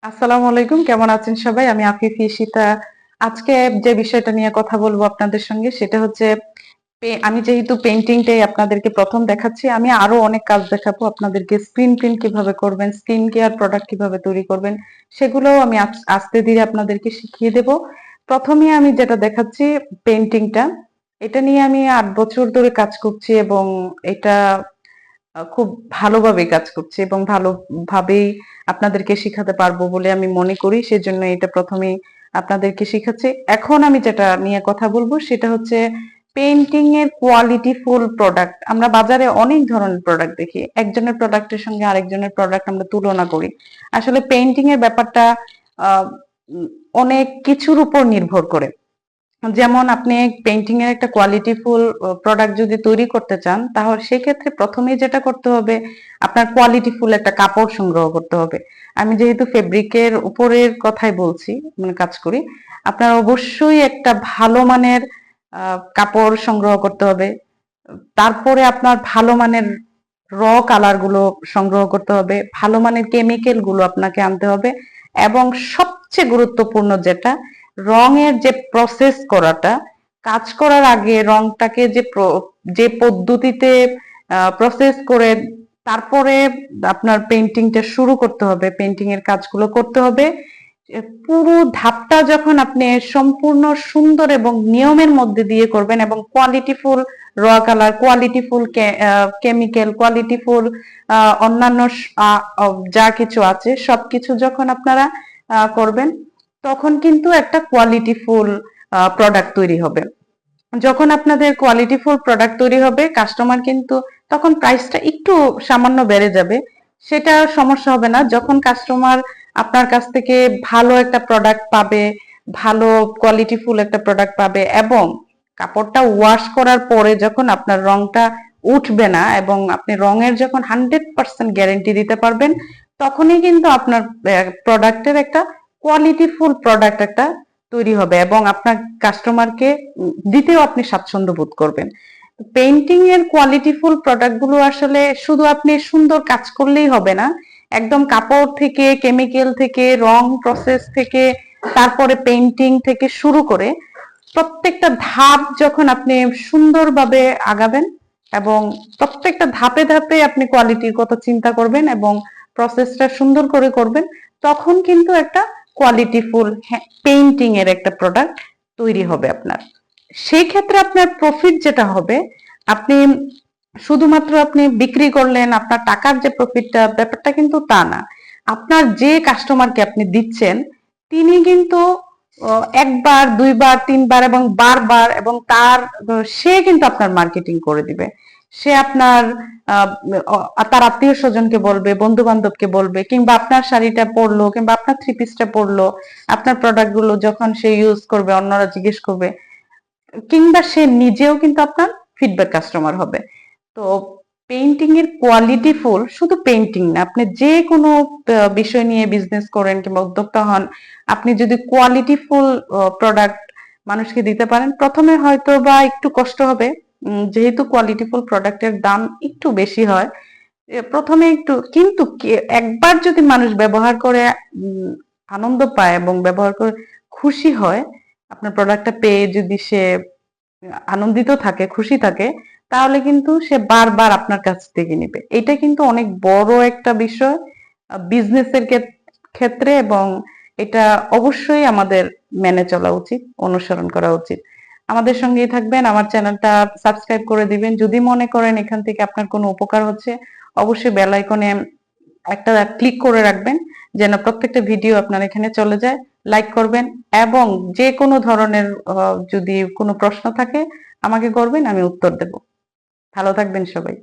আসসালামু আলাইকুম, কেমন আছেন সবাই? আমি আফিফি ঈশিতা। আজকে যে বিষয়টা নিয়ে কথা বলবো আপনাদের সঙ্গে সেটা হচ্ছে আমি যেহেতু পেইন্টিংটাই আপনাদেরকে প্রথম দেখাচ্ছি, আমি আরো অনেক কাজ দেখাবো আপনাদেরকে। স্ক্রিন প্রিন্ট কিভাবে করবেন, স্কিন কেয়ার প্রোডাক্ট কিভাবে তৈরি করবেন, সেগুলোও আমি আস্তে ধীরে আপনাদেরকে শিখিয়ে দেব। প্রথমে আমি যেটা দেখাচ্ছি পেইন্টিংটা, এটা নিয়ে আমি ৮ বছর ধরে কাজ করছি এবং এটা খুব ভালোভাবে কাজ করছি এবং ভালোভাবেই আপনাদেরকে শিখাতে পারবো বলে আমি মনে করি। সেজন্য এটা প্রথমেই আপনাদেরকে শিখাচ্ছি। এখন আমি যেটা নিয়ে কথা বলবো সেটা হচ্ছে পেইন্টিং এর কোয়ালিটি ফুল প্রোডাক্ট। আমরা বাজারে অনেক ধরনের প্রোডাক্ট দেখি, একজনের প্রোডাক্টের সঙ্গে আরেকজনের প্রোডাক্ট আমরা তুলনা করি। আসলে পেইন্টিং এর ব্যাপারটা আহ, অনেক কিছুর উপর নির্ভর করে। যেমন আপনি পেইন্টিং এর একটা কোয়ালিটিফুল প্রোডাক্ট যদি তৈরি করতে চান, তাহলে সেক্ষেত্রে প্রথমেই যেটা করতে হবে, আপনার কোয়ালিটিফুল একটা কাপড় সংগ্রহ করতে হবে। আমি যেহেতু ফেব্রিকের উপরের কথাই বলছি, মানে কাজ করি, আপনার অবশ্যই একটা ভালো মানের কাপড় সংগ্রহ করতে হবে। তারপরে আপনার ভালো মানের কালার গুলো সংগ্রহ করতে হবে, ভালো মানের কেমিক্যাল গুলো আপনাকে আনতে হবে, এবং সবচেয়ে গুরুত্বপূর্ণ যেটা, রঙের যে প্রসেস করাটা, কাজ করার আগে রংটাকে যে পদ্ধতিতে প্রসেস করে তারপরে আপনার পেইন্টিংটা শুরু করতে হবে, পেইন্টিং এর কাজগুলো করতে হবে। পুরো ধাপটা যখন আপনি সম্পূর্ণ সুন্দর এবং নিয়মের মধ্যে দিয়ে করবেন এবং কোয়ালিটিফুল কালার, কোয়ালিটিফুল কেমিক্যাল, কোয়ালিটিফুল অন্যান্য যা কিছু আছে সবকিছু যখন আপনারা করবেন, তখন কিন্তু একটা কোয়ালিটিফুল প্রোডাক্ট তৈরি হবে। যখন আপনাদের কোয়ালিটিফুল প্রোডাক্ট তৈরি হবে, কাস্টমার কিন্তু তখন প্রাইসটা একটু সামান্য বেড়ে যাবে, সেটা সমস্যা হবে না। যখন কাস্টমার আপনার কাছ থেকে ভালো একটা প্রোডাক্ট পাবে, ভালো কোয়ালিটিফুল একটা প্রোডাক্ট পাবে, এবং কাপড়টা ওয়াশ করার পরে যখন আপনার রংটা উঠবে না এবং আপনি রঙের যখন 100% গ্যারেন্টি দিতে পারবেন, তখনই কিন্তু আপনার প্রোডাক্টের একটা কোয়ালিটিফুল প্রোডাক্ট একটা তৈরি হবে এবং আপনার কাস্টমারকে দিতেও আপনি স্বাচ্ছন্দ্য বোধ করবেন। পেইন্টিং এর কোয়ালিটিফুল প্রোডাক্ট গুলো আসলে শুধু আপনি সুন্দর কাজ করলেই হবে না, একদম কাপড় থেকে, কেমিক্যাল থেকে, রং প্রসেস থেকে, তারপরে পেইন্টিং থেকে শুরু করে প্রত্যেকটা ধাপ যখন আপনি সুন্দরভাবে আগাবেন এবং প্রত্যেকটা ধাপে ধাপে আপনি কোয়ালিটির কথা চিন্তা করবেন এবং প্রসেসটা সুন্দর করে করবেন, তখন কিন্তু একটা কোয়ালিটিফুল পেইন্টিং এর একটা প্রোডাক্ট তৈরি হবে আপনার। সেই ক্ষেত্রে আপনার প্রফিট যেটা হবে, আপনি শুধুমাত্র আপনি বিক্রি করলেন, আপনার টাকার যে প্রফিটটা, ব্যাপারটা কিন্তু তা না। আপনার যে কাস্টমারকে আপনি দিচ্ছেন, তিনি কিন্তু একবার, দুইবার, তিনবার এবং বারবার, এবং সে কিন্তু আপনার মার্কেটিং করে দিবে। সে আপনার তার আত্মীয় স্বজনকে বলবে, বন্ধু বান্ধবকে বলবে, কিংবা আপনার শাড়িটা পরলো কিংবা আপনার থ্রি পিসটা পরলো, আপনার প্রোডাক্ট গুলো যখন সে ইউজ করবে, অন্যরা জিজ্ঞেস করবে, কিংবা সে নিজেও কিন্তু আপনার ফিডব্যাক কাস্টমার হবে। তো পেইন্টিং এর কোয়ালিটি ফুল, শুধু পেইন্টিং না, আপনি যে কোনো বিষয় নিয়ে বিজনেস করেন কিংবা উদ্যোক্তা হন, আপনি যদি কোয়ালিটি ফুল প্রোডাক্ট মানুষকে দিতে পারেন, প্রথমে হয়তো বা একটু কষ্ট হবে, যেহেতু কোয়ালিটি ফুল প্রোডাক্টের দাম একটু বেশি হয়, প্রথমে একটু, কিন্তু একবার যদি মানুষ ব্যবহার করে আনন্দ পায় এবং ব্যবহার করে খুশি হয়, আপনার প্রোডাক্টটা পেয়ে যদি সে আনন্দিত থাকে, খুশি থাকে, তাহলে কিন্তু সে বারবার আপনার কাছ থেকে নিবে। এটা কিন্তু অনেক বড় একটা বিষয় বিজনেসের ক্ষেত্রে, এবং এটা অবশ্যই আমাদের মেনে চলা উচিত, অনুসরণ করা উচিত। আমাদের সঙ্গেই থাকবেন, আমার চ্যানেলটা সাবস্ক্রাইব করে দিবেন। যদি মনে করেন এখান থেকে আপনার কোনো উপকার হচ্ছে, অবশ্যই বেল আইকনে একটা ক্লিক করে রাখবেন, যেন প্রত্যেকটা ভিডিও আপনার এখানে চলে যায়। লাইক করবেন, এবং যে কোনো ধরনের যদি কোনো প্রশ্ন থাকে আমাকে করবেন, আমি উত্তর দেব। ভালো থাকবেন সবাই।